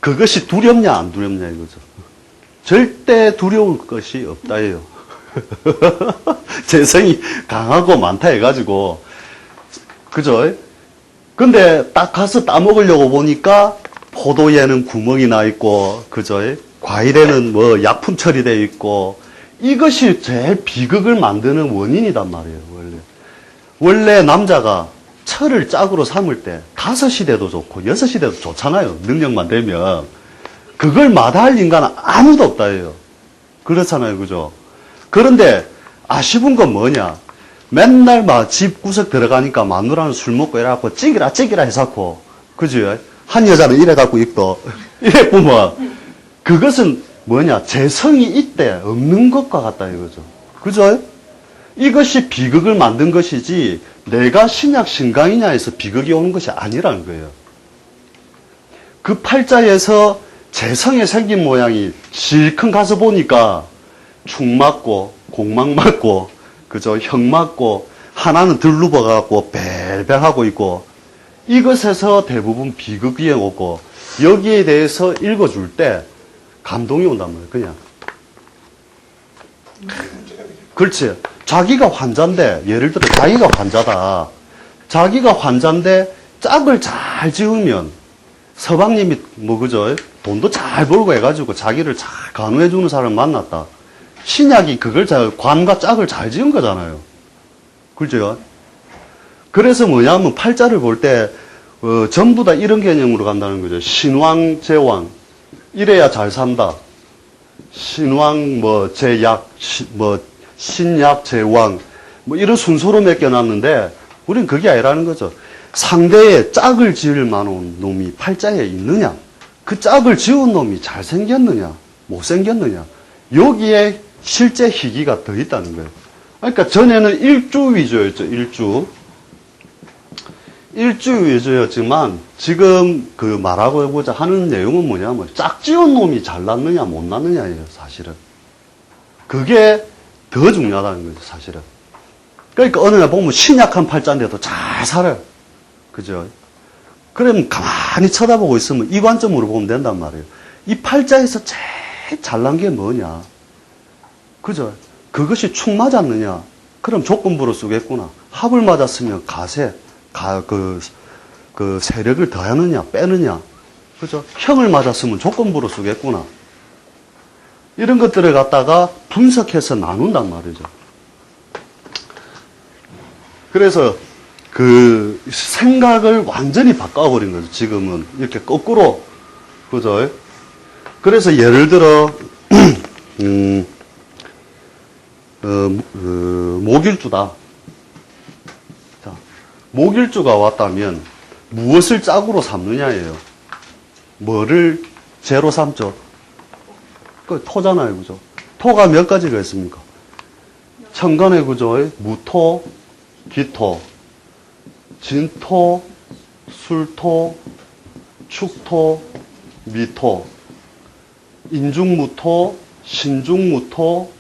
그것이 두렵냐 안 두렵냐 이거죠. 절대 두려울 것이 없다예요. 재성이 강하고 많다 해가지고 그죠? 근데 딱 가서 따먹으려고 보니까 포도에는 구멍이 나 있고 그죠? 과일에는 뭐 약품 처리되어 있고 이것이 제일 비극을 만드는 원인이단 말이에요. 원래 남자가 철을 짝으로 삼을 때 5시대도 좋고 6시대도 좋잖아요. 능력만 되면. 그걸 마다할 인간은 아무도 없다예요. 그렇잖아요. 그죠? 그런데 아쉬운 건 뭐냐? 맨날 막 집 구석 들어가니까 마누라는 술 먹고 이래갖고 찌기라 해서고 그죠? 한 여자는 이래갖고 있고 이래 보면 그것은 뭐냐? 재성이 이때 없는 것과 같다 이거죠. 그죠? 이것이 비극을 만든 것이지 내가 신약 신강이냐 해서 비극이 오는 것이 아니라는 거예요. 그 팔자에서 재성의 생긴 모양이 실컷 가서 보니까 축 맞고 공막 맞고 그죠? 형 맞고 하나는 들루버가고 벨벨하고 있고 이것에서 대부분 비극이 오고 여기에 대해서 읽어줄 때 감동이 온단 말이에요. 그냥 그렇지. 자기가 환자인데 예를 들어 자기가 환자다. 자기가 환자인데 짝을 잘 지으면 서방님이 뭐 그죠? 돈도 잘 벌고 해가지고 자기를 잘 간호해주는 사람 만났다. 신약이 그걸 관과 짝을 잘 지은 거잖아요. 그죠? 그래서 뭐냐면 팔자를 볼 때 전부 다 이런 개념으로 간다는 거죠. 신왕, 제왕 이래야 잘 산다. 신왕, 뭐 제약, 신약, 제왕 뭐 이런 순서로 맡겨놨는데 우린 그게 아니라는 거죠. 상대의 짝을 지을 만한 놈이 팔자에 있느냐? 그 짝을 지은 놈이 잘생겼느냐? 못생겼느냐? 여기에 실제 희기가 더 있다는 거예요. 그러니까 전에는 일주 위주였죠. 일주 위주였지만 지금 그 말하고 해보자 하는 내용은 뭐냐면 짝 지은 놈이 잘났느냐 못 났느냐예요. 사실은. 그게 더 중요하다는 거죠. 사실은. 그러니까 어느 날 보면 신약한 팔자인데도 잘 살아요. 그죠? 그러면 가만히 쳐다보고 있으면 이 관점으로 보면 된단 말이에요. 이 팔자에서 제일 잘난 게 뭐냐? 그죠? 그것이 축 맞았느냐? 그럼 조건부로 쓰겠구나. 합을 맞았으면 가세, 그 세력을 더하느냐, 빼느냐? 그죠? 형을 맞았으면 조건부로 쓰겠구나. 이런 것들을 갖다가 분석해서 나눈단 말이죠. 그래서 그 생각을 완전히 바꿔버린 거죠. 지금은 이렇게 거꾸로 그죠? 그래서 예를 들어 목일주다. 자, 목일주가 왔다면 무엇을 짝으로 삼느냐예요. 뭐를 제로 삼죠? 그 토잖아요, 그죠? 토가 몇 가지가 있습니까? 천간의 구조에 무토, 기토, 진토, 술토, 축토, 미토, 인중무토, 신중무토,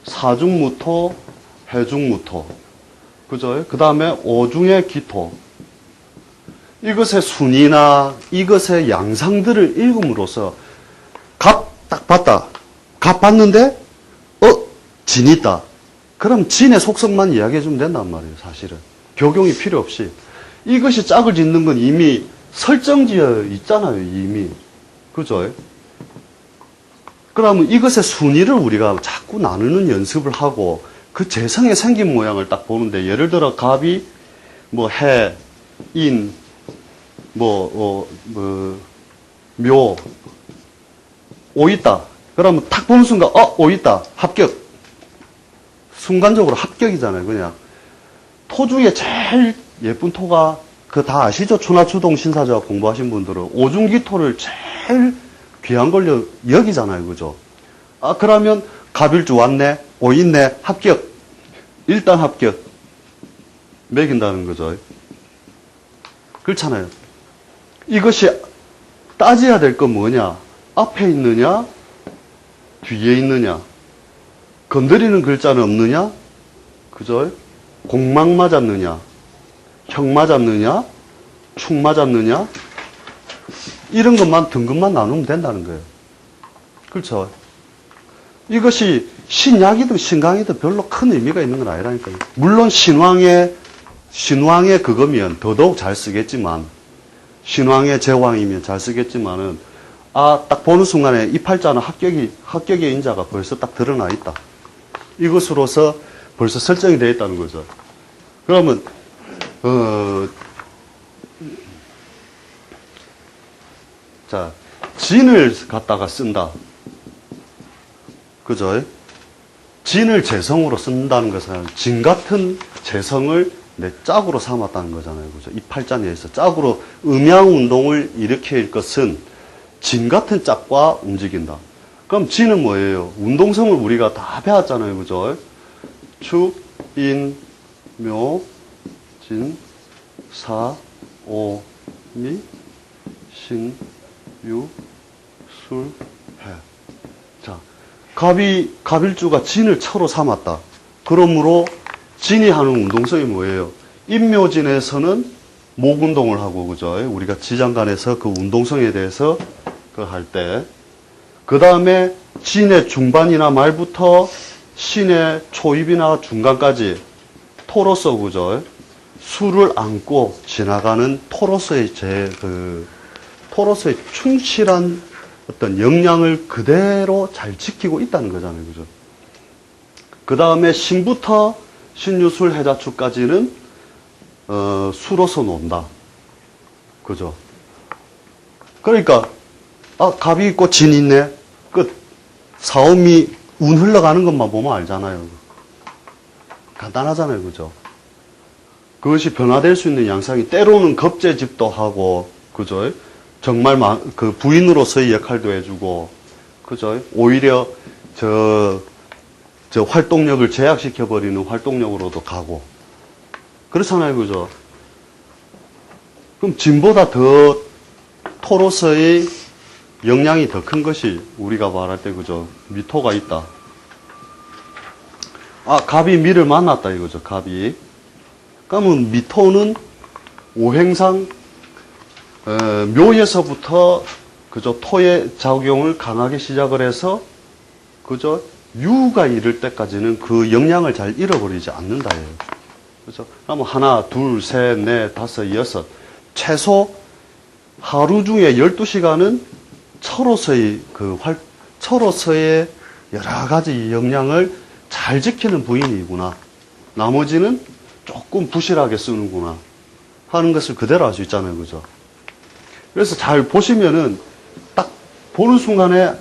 사중무토, 해중무토. 그죠? 그 다음에 오중의 기토. 이것의 순이나 이것의 양상들을 읽음으로써 갑 딱 봤다. 갑 봤는데, 진이 있다. 그럼 진의 속성만 이야기해주면 된단 말이에요, 사실은. 적용이 필요 없이. 이것이 짝을 짓는 건 이미 설정지어 있잖아요, 이미. 그죠? 그러면 이것의 순위를 우리가 자꾸 나누는 연습을 하고 그 재성의 생긴 모양을 딱 보는데 예를 들어 갑이 뭐 해, 인, 묘, 오 있다. 그러면 탁 보는 순간 오 있다. 합격. 순간적으로 합격이잖아요. 그냥 토 중에 제일 예쁜 토가 그 다 아시죠? 추나추동 신사조합 공부하신 분들은 오중기토를 제일 귀한 걸로 여기잖아요. 그죠? 그러면 갑일주 왔네. 오 있네. 합격. 일단 합격. 매긴다는 거죠. 그렇잖아요. 이것이 따져야 될 건 뭐냐? 앞에 있느냐? 뒤에 있느냐? 건드리는 글자는 없느냐? 그죠? 공막 맞았느냐? 형 맞았느냐? 축 맞았느냐? 이런 것만 등급만 나누면 된다는 거예요. 그렇죠? 이것이 신약이든 신강이든 별로 큰 의미가 있는 건 아니라니까요. 물론 신왕의 그거면 더더욱 잘 쓰겠지만, 신왕의 제왕이면 잘 쓰겠지만은, 딱 보는 순간에 이 팔자는 합격의 인자가 벌써 딱 드러나 있다. 이것으로서 벌써 설정이 되어 있다는 거죠. 그러면, 자, 진을 갖다가 쓴다. 그죠? 진을 재성으로 쓴다는 것은 진 같은 재성을 내 짝으로 삼았다는 거잖아요. 그죠? 이 팔자 내에서 짝으로 음양 운동을 일으킬 것은 진 같은 짝과 움직인다. 그럼 진은 뭐예요? 운동성을 우리가 다 배웠잖아요. 그죠? 축, 인, 묘, 진, 사, 오, 미, 신, 유, 술, 해. 자, 갑일주가 진을 처로 삼았다. 그러므로 진이 하는 운동성이 뭐예요? 인묘진에서는 목 운동을 하고, 그죠? 우리가 지장간에서 그 운동성에 대해서 할 때. 그 다음에 진의 중반이나 말부터 신의 초입이나 중간까지 토로서, 그죠? 수를 안고 지나가는 토로서의 토로서의 충실한 어떤 역량을 그대로 잘 지키고 있다는 거잖아요. 그죠? 그 다음에 신부터 신유술 해자축까지는, 수로서 논다. 그죠? 그러니까, 갑이 있고 진이 있네. 끝. 사오미 운 흘러가는 것만 보면 알잖아요. 간단하잖아요. 그죠? 그것이 변화될 수 있는 양상이 때로는 겁재집도 하고, 그죠? 정말 그 부인으로서의 역할도 해주고, 그죠? 오히려 저 활동력을 제약시켜버리는 활동력으로도 가고. 그렇잖아요. 그죠? 그럼 진보다 더 토로서의 역량이 더 큰 것이 우리가 말할 때, 그죠? 미토가 있다. 갑이 미를 만났다 이거죠. 갑이. 그러면 미토는 오행상 묘에서부터 그죠? 토의 작용을 강하게 시작을 해서 그죠? 유가 이를 때까지는 그 역량을 잘 잃어버리지 않는다예요. 그죠? 그러면 하나, 둘, 셋, 넷, 다섯, 여섯. 최소 하루 중에 12시간은 처로서의 여러 가지 역량을 잘 지키는 부인이구나. 나머지는 조금 부실하게 쓰는구나. 하는 것을 그대로 알 수 있잖아요. 그죠? 그래서 잘 보시면은 딱 보는 순간에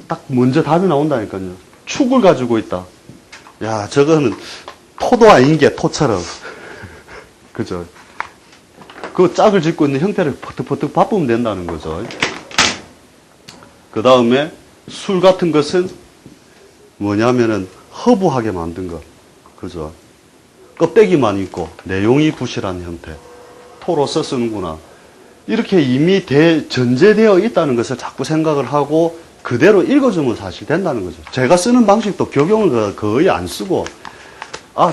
딱 먼저 답이 나온다니까요. 축을 가지고 있다. 야, 저거는 토도 아닌 게 토처럼. 그죠? 그 짝을 짓고 있는 형태를 버뜩버뜩 바꾸면 된다는 거죠. 그 다음에 술 같은 것은 뭐냐면은 허부하게 만든 것. 그죠? 껍데기만 있고 내용이 부실한 형태. 토로서 쓰는구나. 이렇게 이미 전제되어 있다는 것을 자꾸 생각을 하고 그대로 읽어주면 사실 된다는 거죠. 제가 쓰는 방식도 적용을 거의 안 쓰고,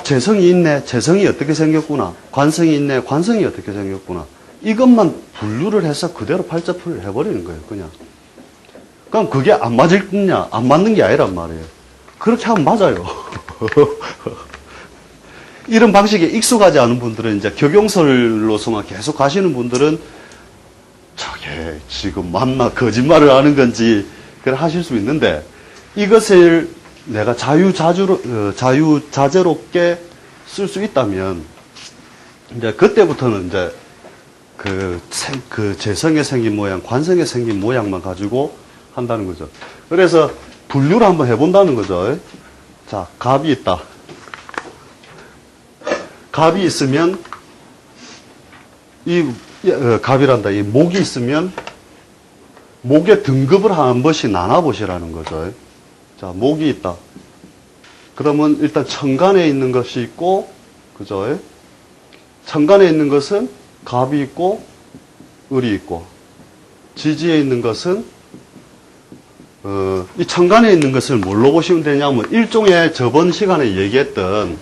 재성이 있네. 재성이 어떻게 생겼구나. 관성이 있네. 관성이 어떻게 생겼구나. 이것만 분류를 해서 그대로 팔자풀이를 해버리는 거예요. 그냥. 그럼 그게 안 맞을 거냐? 안 맞는 게 아니란 말이에요. 그렇게 하면 맞아요. 이런 방식에 익숙하지 않은 분들은 이제 격용설로서만 계속 가시는 분들은 저게 지금 맞나 거짓말을 하는 건지 그걸 하실 수 있는데 이것을 내가 자유자재롭게 쓸 수 있다면 이제 그때부터는 이제 그 재성에 생긴 모양, 관성에 생긴 모양만 가지고 한다는 거죠. 그래서 분류를 한번 해본다는 거죠. 자, 갑이 있다. 갑이 있으면 갑이란다. 이 목이 있으면 목의 등급을 한 번씩 나눠보시라는 거죠. 자, 목이 있다. 그러면 일단 천간에 있는 것이 있고, 그죠? 천간에 있는 것은 갑이 있고, 을이 있고, 지지에 있는 것은, 이 천간에 있는 것을 뭘로 보시면 되냐면, 일종의 저번 시간에 얘기했던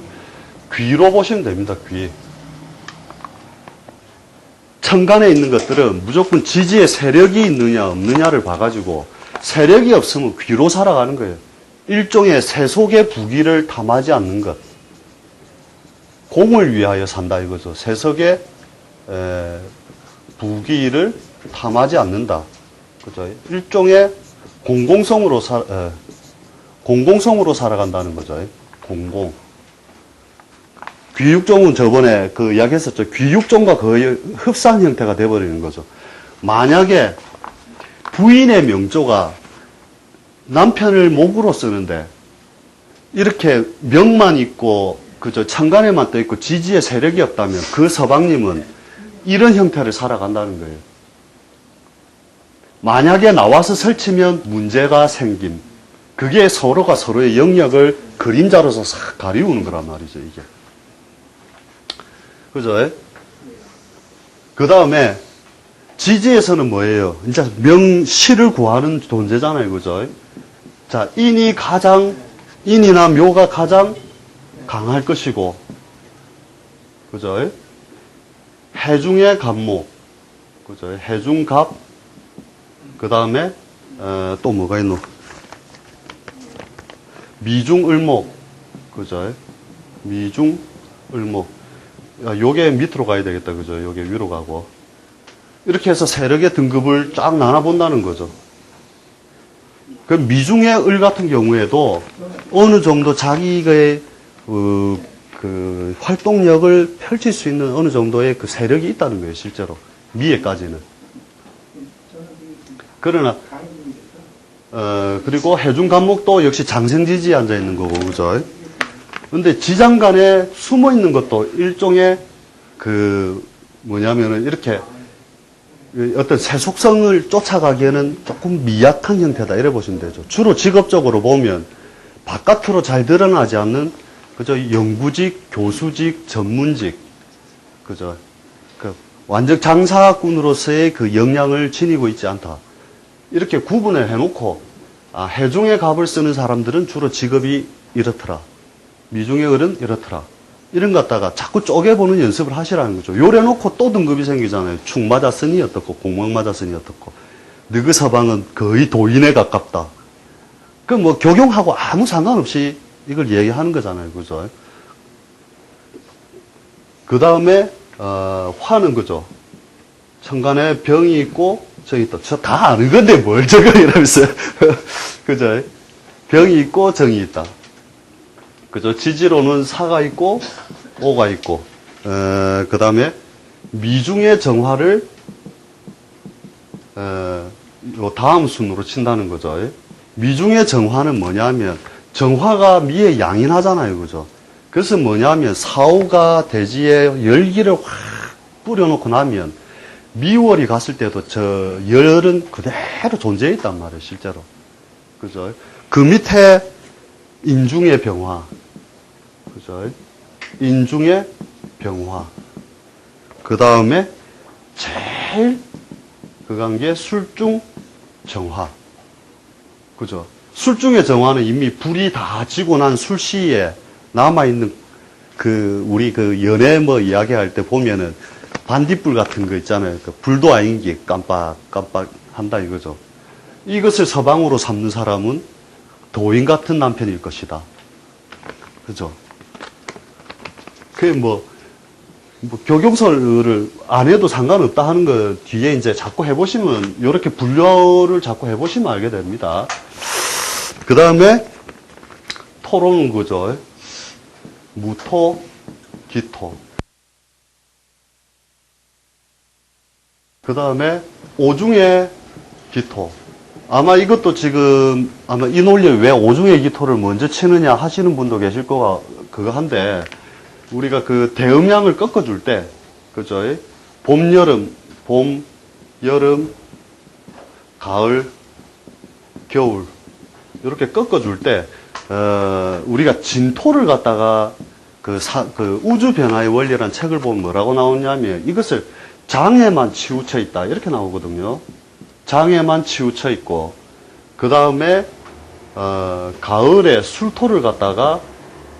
귀로 보시면 됩니다, 귀. 천간에 있는 것들은 무조건 지지에 세력이 있느냐 없느냐를 봐가지고 세력이 없으면 귀로 살아가는 거예요. 일종의 세속의 부귀를 탐하지 않는 것. 공을 위하여 산다 이거죠. 세속의 부귀를 탐하지 않는다. 그죠? 일종의 공공성으로 살아간다는 거죠. 공공. 귀육종은 저번에 그 이야기했었죠. 귀육종과 거의 흡사한 형태가 돼버리는 거죠. 만약에 부인의 명조가 남편을 목으로 쓰는데 이렇게 명만 있고 그저 천간에만 떠 있고 지지에 세력이 없다면 그 서방님은 이런 형태를 살아간다는 거예요. 만약에 나와서 설치면 문제가 생김. 그게 서로가 서로의 영역을 그림자로서 싹 가리우는 거란 말이죠, 이게. 그죠? 그 다음에 지지에서는 뭐예요? 이제 명시를 구하는 존재잖아요, 그죠? 자, 인이나 묘가 가장 강할 것이고, 그죠? 해중의 갑목, 그죠? 해중갑, 그 다음에, 또 뭐가 있노? 미중을목, 그죠? 미중을목. 요게 밑으로 가야 되겠다, 그죠? 요게 위로 가고. 이렇게 해서 세력의 등급을 쫙 나눠본다는 거죠. 그 미중의 을 같은 경우에도 어느 정도 자기의 그 활동력을 펼칠 수 있는 어느 정도의 그 세력이 있다는 거예요, 실제로. 미에까지는. 그러나, 그리고 해중간목도 역시 장생지지에 앉아 있는 거고, 그죠? 근데 지장간에 숨어 있는 것도 일종의 뭐냐면은 이렇게 어떤 세속성을 쫓아가기에는 조금 미약한 형태다. 이래 보시면 되죠. 주로 직업적으로 보면 바깥으로 잘 드러나지 않는, 그죠? 연구직, 교수직, 전문직, 그죠? 완전 장사꾼으로서의 그 역량을 지니고 있지 않다. 이렇게 구분을 해놓고, 해중의 갑을 쓰는 사람들은 주로 직업이 이렇더라. 미중의 을은 이렇더라. 이런 것 갖다가 자꾸 쪼개보는 연습을 하시라는 거죠. 요래놓고 또 등급이 생기잖아요. 축 맞았으니 어떻고, 공목 맞았으니 어떻고. 너그 서방은 거의 도인에 가깝다. 그 뭐 교경하고 아무 상관없이 이걸 얘기하는 거잖아요. 그죠? 그 다음에, 화는 그죠? 천간에 병이 있고, 정이 있다. 저 다 아는 건데 뭘 적어 이러면서. 그죠? 병이 있고, 정이 있다. 그죠? 지지로는 사가 있고, 오가 있고, 그 다음에 미중의 정화를, 요 다음 순으로 친다는 거죠. 미중의 정화는 뭐냐면, 정화가 미에 양인하잖아요. 그죠? 그래서 뭐냐면, 사오가 대지에 열기를 확 뿌려놓고 나면, 미월이 갔을 때도 저 열은 그대로 존재해 있단 말이에요. 실제로. 그죠? 그 밑에 인중의 병화. 그죠? 인중의 병화. 그 다음에 제일 그간 게 술중 정화. 그죠? 술중의 정화는 이미 불이 다 지고 난 술시에 남아있는 우리 연애 이야기할 때 보면은 반딧불 같은 거 있잖아요. 불도 아닌 게 깜빡깜빡 한다 이거죠. 이것을 서방으로 삼는 사람은 도인 같은 남편일 것이다. 그죠? 그게 교경설을 안 해도 상관없다 하는 거 뒤에 이제 자꾸 해보시면, 이렇게 분류를 자꾸 해보시면 알게 됩니다. 그 다음에, 토로는 그죠? 무토, 기토. 그 다음에, 오중의 기토. 아마 이것도 지금, 아마 이 논리에 왜 오중의 기토를 먼저 치느냐 하시는 분도 계실 그거 한데, 우리가 그 대음양을 꺾어줄 때, 그죠? 봄, 여름, 가을, 겨울. 이렇게 꺾어줄 때, 우리가 진토를 갖다가 우주 변화의 원리라는 책을 보면 뭐라고 나오냐면, 이것을 장에만 치우쳐 있다. 이렇게 나오거든요. 장에만 치우쳐 있고, 그 다음에, 가을에 술토를 갖다가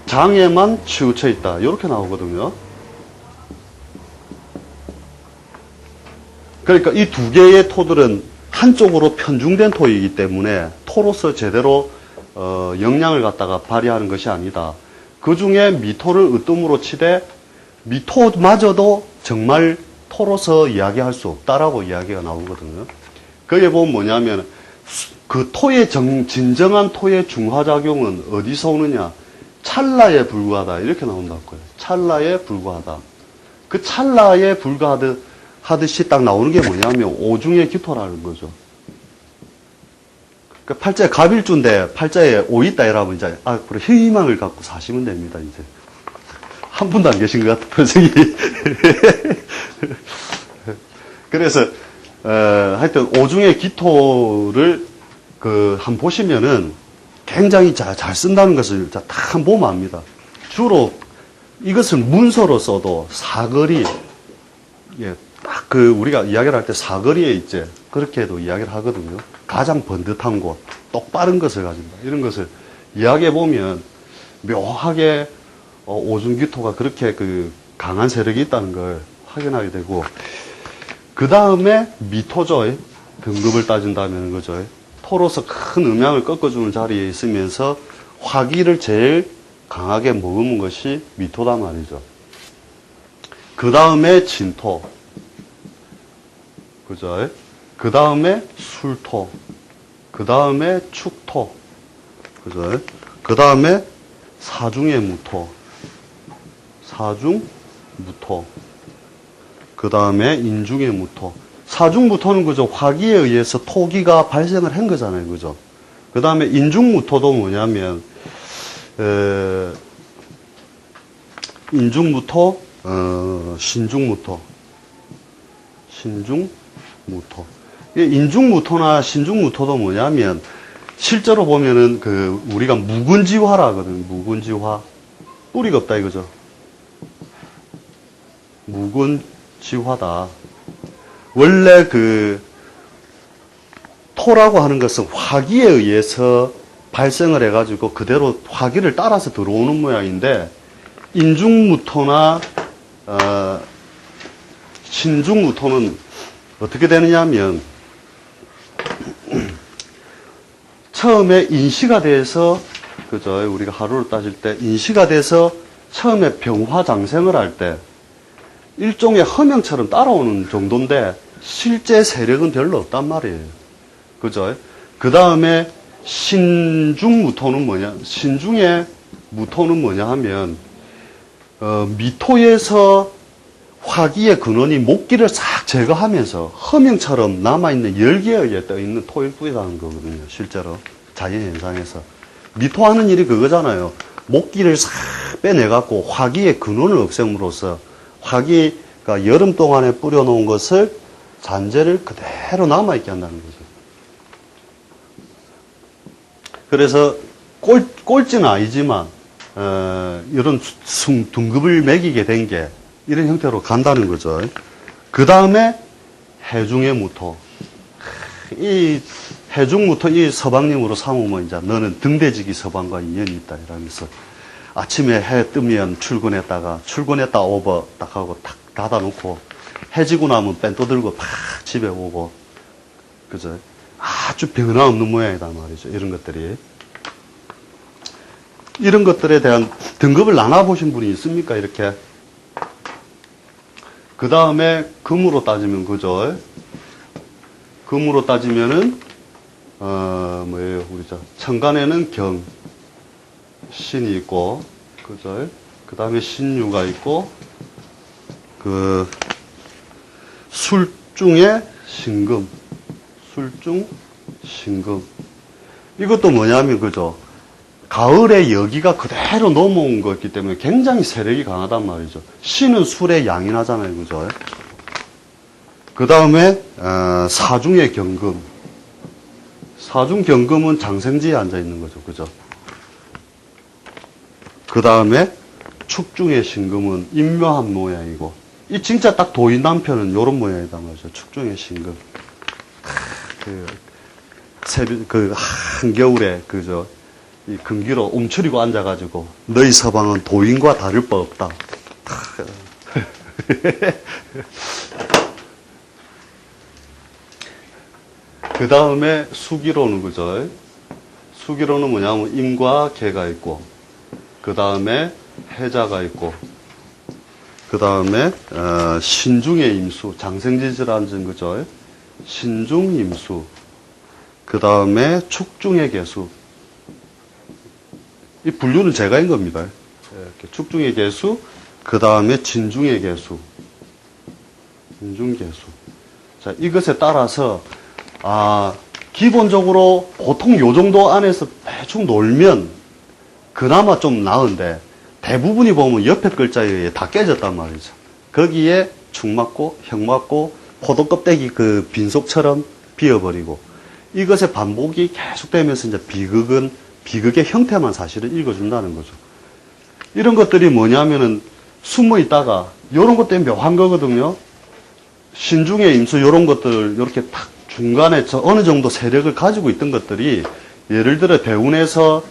장에만 치우쳐 있다. 이렇게 나오거든요. 그러니까 이 두 개의 토들은 한쪽으로 편중된 토이기 때문에 토로서 제대로 영향을 갖다가 발휘하는 것이 아니다. 그 중에 미토를 으뜸으로 치되 미토마저도 정말 토로서 이야기할 수 없다라고 이야기가 나오거든요. 거기에 보면 뭐냐면 그 토의 진정한 토의 중화작용은 어디서 오느냐? 찰나에 불과하다. 이렇게 나온다고요. 찰나에 불과하다. 그 찰나에 불과하듯이 딱 나오는 게 뭐냐면 오중의 기토라는 거죠. 그 팔자에 갑일주인데 팔자에 오 있다 이러면 이제 앞으로 희망을 갖고 사시면 됩니다. 이제 한 분도 안 계신 것 같은 표정이. 그래서 하여튼 오중의 기토를 한 보시면은 굉장히 잘 쓴다는 것을 다 한 보면 압니다. 주로 이것을 문서로 써도 사거리, 예, 딱 우리가 이야기를 할 때 사거리에 있지. 그렇게도 이야기를 하거든요. 가장 번듯한 곳, 똑바른 것을 가진다. 이런 것을 이야기해 보면 묘하게 오중기토가 그렇게 강한 세력이 있다는 걸 확인하게 되고, 그 다음에 미토죠. 등급을 따진다면 그죠. 토로서 큰 음양을 꺾어주는 자리에 있으면서 화기를 제일 강하게 머금은 것이 미토다 말이죠. 그 다음에 진토. 그죠? 그 다음에 술토. 그 다음에 축토. 그죠? 그 다음에 사중의 무토. 사중, 무토. 그 다음에 인중의 무토. 사중무토는 그죠? 화기에 의해서 토기가 발생을 한 거잖아요. 그죠? 그 다음에 인중무토도 뭐냐면, 인중무토, 신중무토. 신중무토. 인중무토나 신중무토도 뭐냐면, 실제로 보면은 우리가 묵은지화라 하거든요. 묵은지화. 뿌리가 없다 이거죠. 묵은지화다. 원래 토라고 하는 것은 화기에 의해서 발생을 해가지고 그대로 화기를 따라서 들어오는 모양인데, 인중무토나 신중무토는 어떻게 되느냐 하면 처음에 인시가 돼서 그죠? 우리가 하루를 따질 때 인시가 돼서 처음에 병화장생을 할 때 일종의 허명처럼 따라오는 정도인데 실제 세력은 별로 없단 말이에요. 그죠? 그 다음에 신중무토는 뭐냐? 신중의 무토는 뭐냐 하면 미토에서 화기의 근원이 목기를 싹 제거하면서 허명처럼 남아있는 열기에 의해 떠있는 토일뿐이라는 거거든요. 실제로 자연현상에서. 미토하는 일이 그거잖아요. 목기를 싹 빼내갖고 화기의 근원을 없앰으로써 화기가 여름 동안에 뿌려놓은 것을 잔재를 그대로 남아있게 한다는 거죠. 그래서 꼴찌는 아니지만 이런 등급을 매기게 된 게 이런 형태로 간다는 거죠. 그 다음에 해중의 무토. 이 해중무토 이 서방님으로 삼으면 이제 너는 등대지기 서방과 인연이 있다 이러면서 아침에 해 뜨면 출근했다 오버 딱 하고 탁 닫아놓고 해 지고 나면 뺀또 들고 팍 집에 오고 그죠? 아주 변화없는 모양이다 말이죠. 이런 것들에 대한 등급을 나눠보신 분이 있습니까? 이렇게. 그 다음에 금으로 따지면 그죠? 금으로 따지면은 뭐예요? 우리 천간에는 경 신이 있고 그죠? 그 다음에 신유가 있고 술중에 신금. 술중 신금. 이것도 뭐냐면 그죠? 가을에 여기가 그대로 넘어온 거였기 때문에 굉장히 세력이 강하단 말이죠. 신은 술에 양인하잖아요. 그죠? 그 다음에 사중의 경금. 사중 경금은 장생지에 앉아있는 거죠. 그죠? 그 다음에 축중의 신금은 인묘한 모양이고 이 진짜 딱 도인 남편은 이런 모양이다 말이죠. 축중의 신금. 한겨울에 그죠? 이 금기로 움츠리고 앉아가지고 너희 서방은 도인과 다를 바 없다. 그 다음에 수기로는 그죠? 수기로는 뭐냐면 임과 계가 있고, 그 다음에 해자가 있고, 그 다음에 신중의 임수, 장생지지라는 점 그죠? 신중 임수, 그 다음에 축중의 개수. 이 분류는 제가 한 겁니다. 이렇게 축중의 개수, 그 다음에 진중의 개수, 진중 개수. 자, 이것에 따라서 기본적으로 보통 요 정도 안에서 대충 놀면 그나마 좀 나은데 대부분이 보면 옆에 글자에 의해 다 깨졌단 말이죠. 거기에 축 맞고 형 맞고 포도 껍데기 그 빈속처럼 비어버리고 이것의 반복이 계속되면서 이제 비극의 형태만 사실은 읽어준다는 거죠. 이런 것들이 뭐냐면은 숨어 있다가 이런 것 때문에 묘한 거거든요. 신중의 임수 이런 것들 이렇게 딱 중간에 어느 정도 세력을 가지고 있던 것들이 예를 들어 대운에서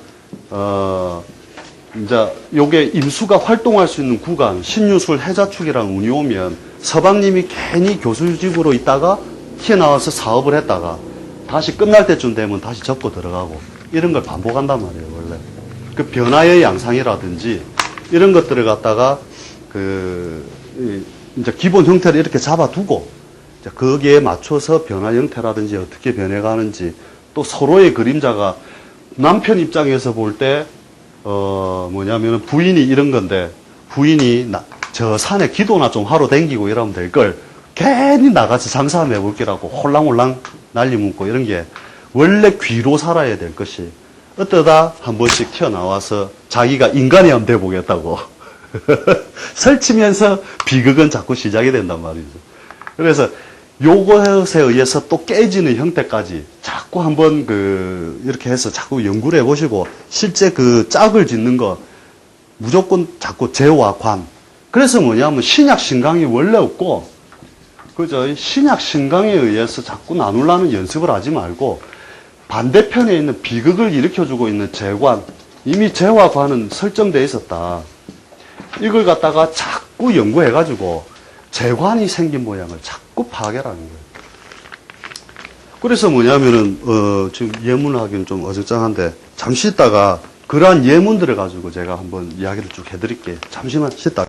이제 요게 임수가 활동할 수 있는 구간 신유술 해자축이라는 운이 오면 서방님이 괜히 교수직으로 있다가 튀어나와서 사업을 했다가 다시 끝날 때쯤 되면 다시 접고 들어가고 이런 걸 반복한단 말이에요. 원래 그 변화의 양상이라든지 이런 것들을 갖다가 이제 기본 형태를 이렇게 잡아두고 거기에 맞춰서 변화 형태라든지 어떻게 변해가는지 또 서로의 그림자가 남편 입장에서 볼 때 뭐냐면 부인이 이런 건데 부인이 저 산에 기도나 좀 하러 댕기고 이러면 될 걸 괜히 나가서 장사하면 해볼기라고 홀랑홀랑 난리 묻고 이런 게 원래 귀로 살아야 될 것이 어떠다 한 번씩 튀어나와서 자기가 인간이 한번 돼보겠다고 설치면서 비극은 자꾸 시작이 된단 말이죠. 그래서 요것에 의해서 또 깨지는 형태까지 자꾸 한번 이렇게 해서 자꾸 연구를 해보시고 실제 그 짝을 짓는 거 무조건 자꾸 재와 관. 그래서 뭐냐면 신약 신강이 원래 없고 그죠? 신약 신강에 의해서 자꾸 나누려는 연습을 하지 말고 반대편에 있는 비극을 일으켜주고 있는 재관 이미 재와 관은 설정되어 있었다. 이걸 갖다가 자꾸 연구해가지고 재관이 생긴 모양을 자꾸 파괴하는 거예요. 그래서 뭐냐면은, 지금 예문하기는 좀 어정쩡한데, 잠시 있다가 그러한 예문들을 가지고 제가 한번 이야기를 쭉 해드릴게요. 잠시만 쉬다.